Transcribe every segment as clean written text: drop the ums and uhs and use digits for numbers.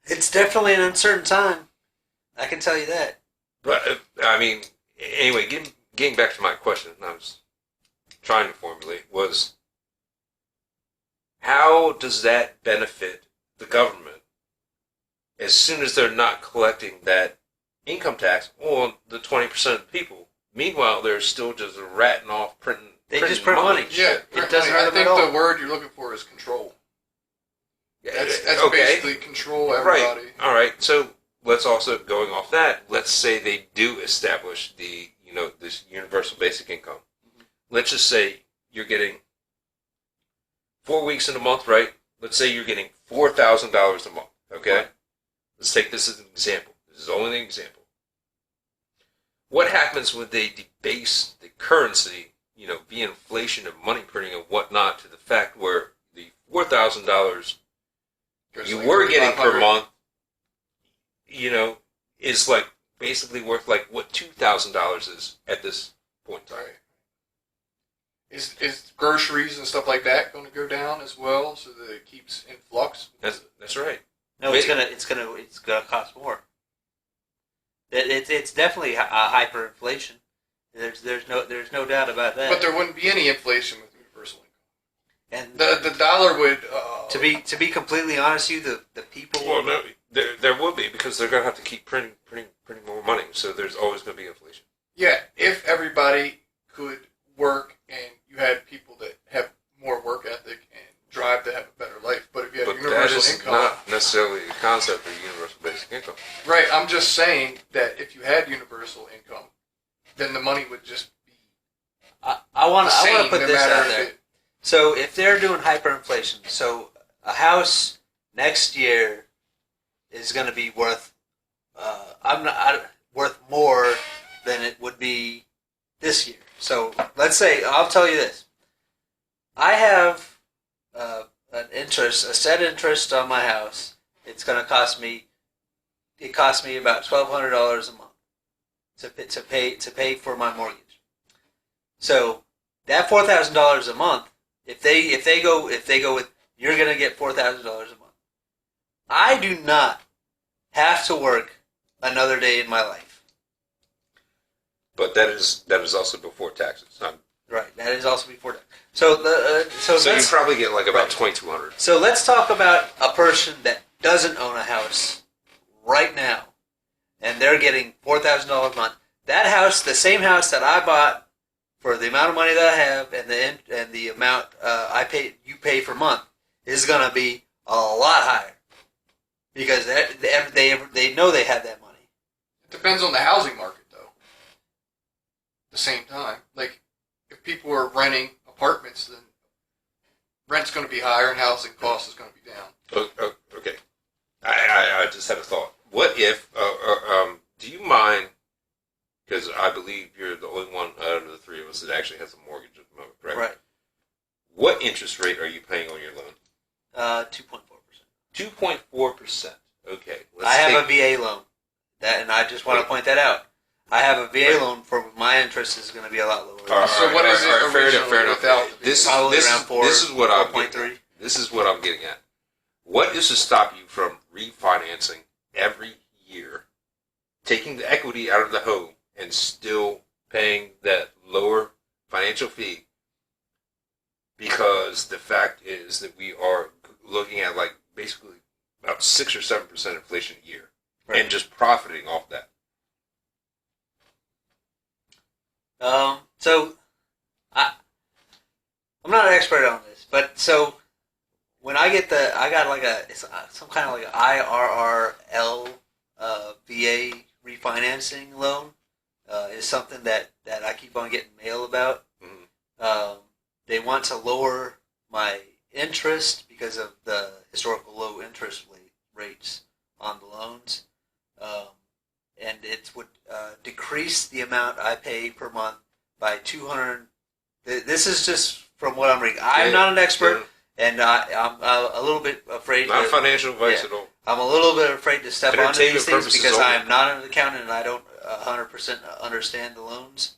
It's definitely an uncertain time. I can tell you that. But I mean, anyway, getting back to my question, I was trying to formulate was how does that benefit the government as soon as they're not collecting that income tax on the 20% of the people? Meanwhile, they're still just ratting off printing. They just print money. Yeah, It doesn't I hurt them think at all. the word you're looking for is control. That's okay. basically control everybody. Right. All right. So let's also, going off that, let's say they do establish this universal basic income. Let's just say you're getting 4 weeks in a month, right? Let's say you're getting $4,000 a month. Okay. Right. Let's take this as an example. This is only an example. What happens when they debase the currency, via inflation and money printing and whatnot, to the fact where the $4,000 you were getting per month, is like basically worth like what $2,000 is at this point in time. Right. Is groceries and stuff like that going to go down as well, so that it keeps in flux? That's right. No, it's gonna cost more. It's definitely a hyperinflation. There's no doubt about that. But there wouldn't be any inflation with universal income. And The dollar would. to be completely honest with you, the people. Well, no, there will be, because they're going to have to keep printing more money. So there's always going to be inflation. Yeah, if everybody could work and you had people that have more work ethic and drive to have a better life, but if you have But universal that is income, not necessarily the concept of universal basic income. right? I'm just saying that if you had universal income, then the money would just be I want the same, to put no this matter out if there. it- So if they're doing hyperinflation, so a house next year is going to be worth worth more than it would be this year. So let's say, I'll tell you this: I have a set interest on my house. It's going to cost me. It costs me about $1,200 a month to pay for my mortgage. So that $4,000 a month. If they go with, you're going to get $4,000 a month. I do not have to work another day in my life. But that is also before taxes. Right. That is also before that. So So you probably get like about $2,200. So let's talk about a person that doesn't own a house right now, and they're getting $4,000 a month. That house, the same house that I bought for the amount of money that I have and the amount you pay per month, is going to be a lot higher, because they know they have that money. It depends on the housing market, though. At the same time, like if people are renting apartments, then rent's going to be higher and housing cost is going to be down. Okay. I just had a thought. What if, do you mind, because I believe you're the only one out of the three of us that actually has a mortgage at the moment, correct? Right. What interest rate are you paying on your loan? 2.4%. 2.4%. Okay. I have a VA loan, and I just want to point that out. I have a VA loan for my interest is going to be a lot lower. So what is it fair originally enough. without the This Probably this around is 4, this is what I'm 4.3. getting at. This is what I'm getting at. What is to stop you from refinancing every year, taking the equity out of the home, and still paying that lower financial fee? Because the fact is that we are looking at like basically about 6 or 7% inflation a year, Right. and just profiting off that. So I'm not an expert on this, but so when I got like some kind of like IRRL VA refinancing loan is something that I keep on getting mail about. Mm-hmm. They want to lower my interest because of the historical low interest rates on the loans, and it would decrease the amount I pay per month by 200. This is just from what I'm reading. I'm not an expert, and I'm a little bit afraid. Not financial advice yeah. at all. I'm a little bit afraid to step onto Entertainment these things purposes because only. I am not an accountant and I don't 100% understand the loans.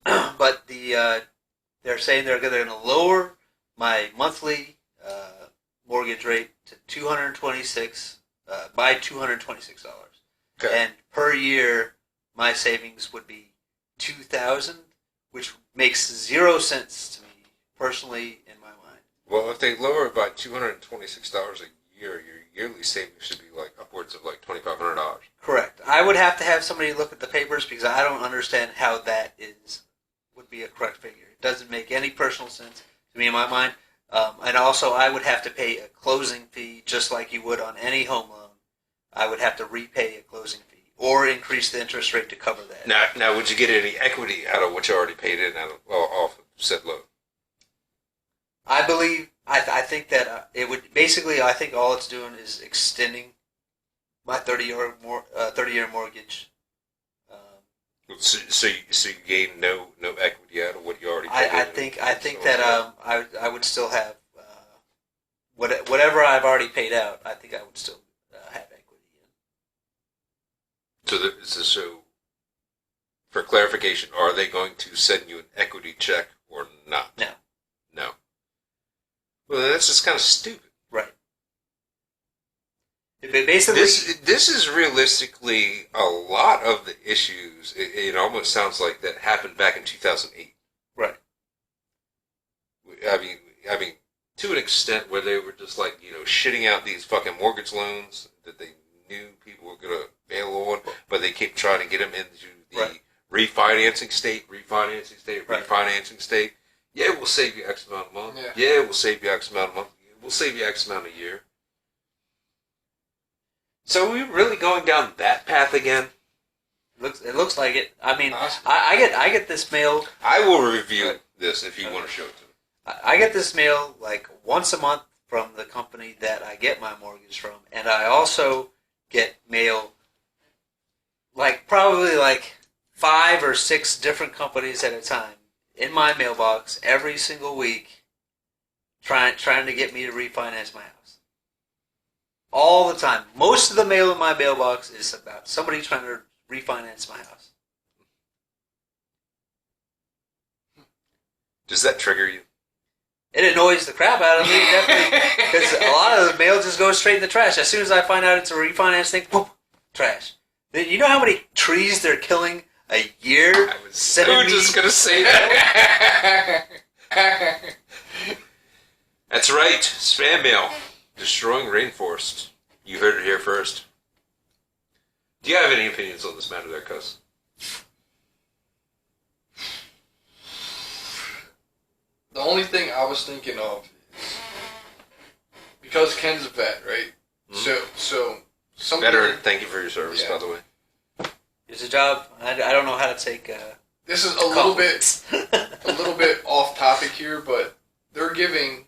But they're saying they're going to lower my monthly mortgage rate to $226 by $226. Okay. And per year, my savings would be $2,000, which makes 0 cents to me personally in my mind. Well, if they lower it by $226 a year, your yearly savings should be like upwards of like $2,500. Correct. I would have to have somebody look at the papers because I don't understand how that would be a correct figure. It doesn't make any personal sense to me in my mind. And also, I would have to pay a closing fee just like you would on any home loan. I would have to repay a closing fee or increase the interest rate to cover that. Now, would you get any equity out of what you already paid in off of said loan? I believe, I think that it would, basically, I think all it's doing is extending my 30-year mortgage. So you gain no equity out of what you already paid in? I think that I would still have, whatever I've already paid out, I think I would still have equity in. So, for clarification, are they going to send you an equity check or not? No. No. Well, that's just kind of stupid. Right. Basically, this is realistically a lot of the issues. It almost sounds like that happened back in 2008. Right. I mean, to an extent where they were just like shitting out these fucking mortgage loans that they knew people were gonna bail on, but they kept trying to get them into the refinancing state. Yeah, we'll save you X amount a month. Yeah, we'll save you X amount a month. We'll save you X amount a year. So are we really going down that path again? It looks like it. I mean, I get this mail. I will review this if you want to show it to me. I get this mail like once a month from the company that I get my mortgage from, and I also get mail like probably like 5 or 6 different companies at a time in my mailbox every single week, trying to get me to refinance my house. All the time. Most of the mail in my mailbox is about somebody trying to refinance my house. Does that trigger you? It annoys the crap out of me, definitely, because a lot of the mail just goes straight in the trash. As soon as I find out it's a refinance thing, whoop, trash. You know how many trees they're killing a year? I was just going to say that. That's right. Spam mail. Destroying rainforests. You heard it here first. Do you have any opinions on this matter there, Cuz? The only thing I was thinking of is, because Ken's a vet, right? Mm-hmm. So something... Veteran, thank you for your service, by the way. It's a job. I don't know how to take... this is a little bit off topic here, but they're giving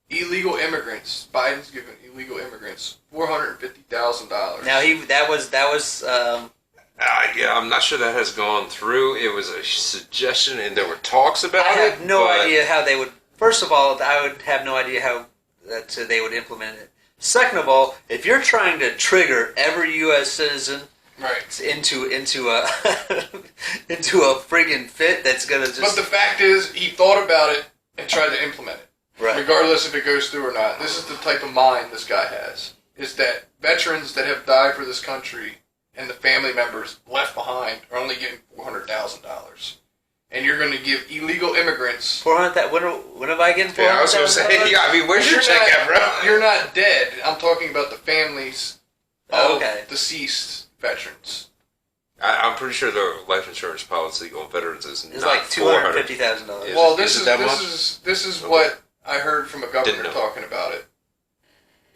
illegal immigrants, Biden's giving illegal immigrants $450,000. Now that was yeah, I'm not sure that has gone through. It was a suggestion, and there were talks about it. I have no idea how they would. First of all, I would have no idea how they would implement it. Second of all, if you're trying to trigger every U.S. citizen into a into a friggin' fit, that's gonna just. But the fact is, he thought about it and tried to implement it. Right. Regardless if it goes through or not. This is the type of mind this guy has. Is that veterans that have died for this country and the family members left behind are only getting $400,000. And you're going to give illegal immigrants... $400,000? When have I getting $400,000? Yeah, I was going to say, where's your check at, bro? You're not dead. I'm talking about the families of deceased veterans. I'm pretty sure the life insurance policy on veterans is it's like $250,000. Well, this is what I heard from a governor talking about it.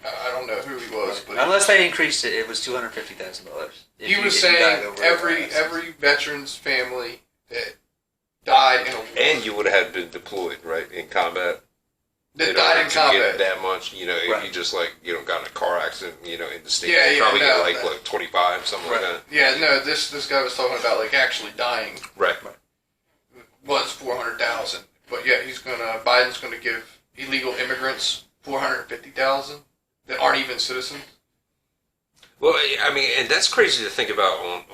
I don't know who he was, but unless they increased it, it was $250,000. He was saying every veteran's family that died in a war, and you would have been deployed, right, in combat. That died in combat. Get that much, if you just got in a car accident, in the state, you probably get like 25, something like that. Yeah, no, this guy was talking about like actually dying. Right. Was $400,000, but yeah, Biden's gonna give illegal immigrants $450,000 that aren't even citizens. Well, I mean, and that's crazy to think about.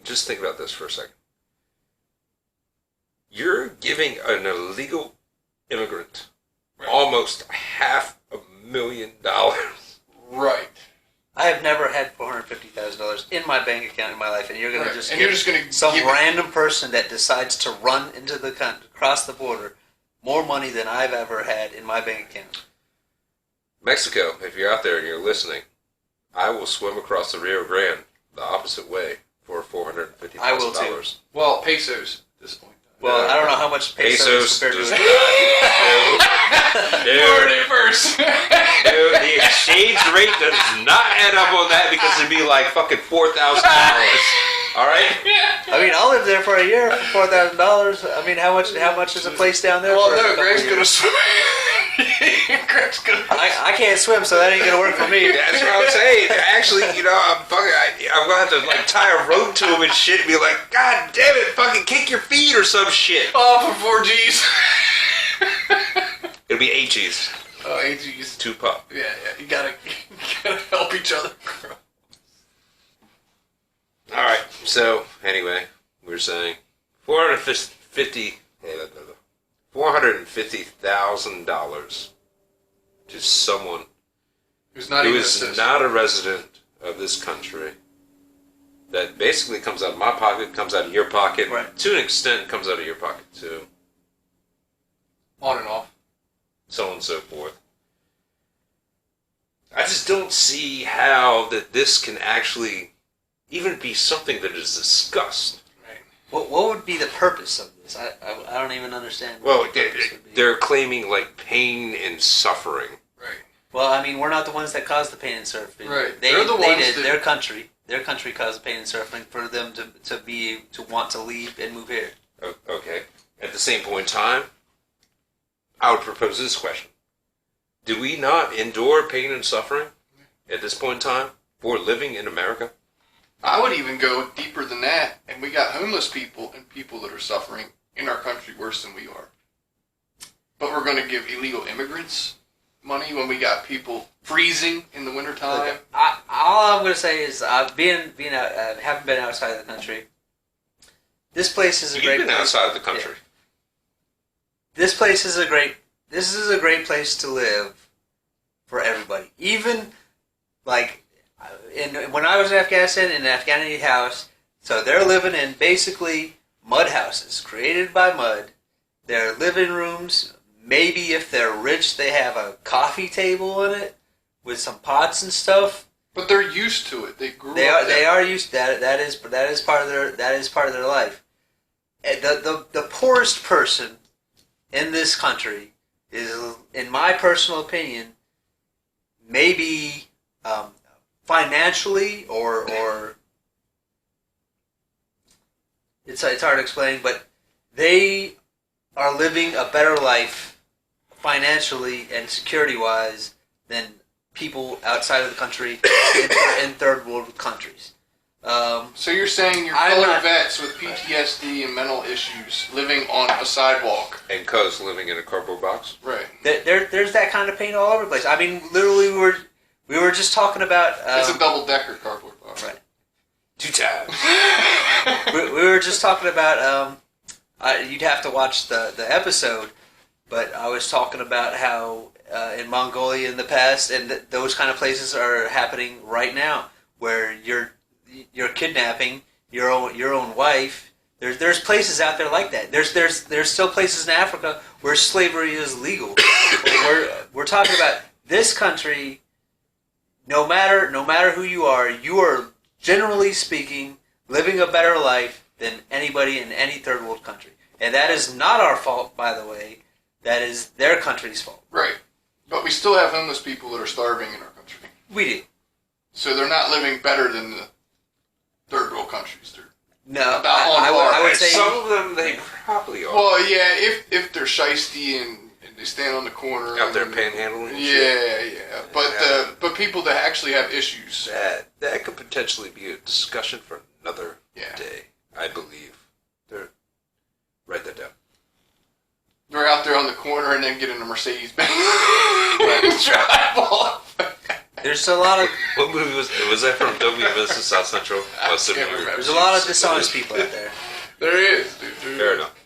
Just think about this for a second. You're giving an illegal immigrant almost $500,000. Right. I have never had $450,000 in my bank account in my life, and you're going to just give some random person that decides to run into the country, across the border, more money than I've ever had in my bank account. Mexico, if you're out there and you're listening, I will swim across the Rio Grande the opposite way for $450,000. I will too. Well, pesos at this point. Well, I don't know how much pesos compared does to... Dude, first. dude, the exchange rate does not add up on that because it'd be like fucking $4,000. All right. I mean, I'll live there for a year for $4,000. I mean, how much is a place down there? Well, for no, Greg's gonna swim. Greg's gonna. I can't swim, so that ain't gonna work for me. That's what I'm saying. Actually, I'm gonna have to like tie a rope to him and shit and be like, God damn it, fucking kick your feet or some shit. Oh, for 4 G's. It'll be 8 G's. Oh, 8 G's. 2 pup. Yeah. You gotta help each other grow. All right. So anyway, we were saying $450,000 to someone who's not a resident of this country. That basically comes out of my pocket, comes out of your pocket. Right. To an extent, comes out of your pocket too. On and off. So on and so forth. I just don't see how that this can actually even be something that is discussed. Right. What would be the purpose of this? I don't even understand. Well, what the purpose would be. they're claiming like pain and suffering. Right. Well, I mean, we're not the ones that caused the pain and suffering. Right. They They're the they ones did. that... Their country caused the pain and suffering for them to want to leave and move here. Okay. At the same point in time, I would propose this question: do we not endure pain and suffering at this point in time for living in America? I would even go deeper than that, and we got homeless people and people that are suffering in our country worse than we are. But we're going to give illegal immigrants money when we got people freezing in the wintertime. Look, all I'm going to say is, haven't been outside of the country. This place is a great. You've been place. outside of the country. Yeah. This place is a great. This is a great place to live for everybody. Even like. When I was in Afghanistan, in an Afghani house, so they're living in basically mud houses created by mud. Their living rooms, maybe if they're rich, they have a coffee table in it with some pots and stuff. But they're used to it. They grew They up. They are used to that. That is part of their life. The poorest person in this country is, in my personal opinion, maybe. Financially, or it's hard to explain, but they are living a better life financially and security-wise than people outside of the country in third world countries. So you're saying your colored vets with PTSD and mental issues living on a sidewalk. And cuz living in a cardboard box? Right. There's that kind of pain all over the place. I mean, literally, we were just talking about... it's a double-decker cardboard box. Right. 2 times. we were just talking about... you'd have to watch the episode, but I was talking about how in Mongolia in the past, and those kind of places are happening right now, where you're kidnapping your own wife. There's places out there like that. There's still places in Africa where slavery is legal. we're talking about this country. No matter who you are generally speaking living a better life than anybody in any third world country. And that is not our fault, by the way. That is their country's fault. Right. But we still have homeless people that are starving in our country. We do. So they're not living better than the third world countries. No, I would say... Some of them, they probably are. Well, yeah, if they're shiesty and they stand on the corner. Out there panhandling and shit. Yeah. But people that actually have issues. That could potentially be a discussion for another day, I believe. Write that down. They're out there on the corner and then get in a Mercedes-Benz. Drive off. There's a lot of... What movie was that from? WVS South Central? I can't remember. There's a lot of dishonest people out there. There is, dude. Fair enough.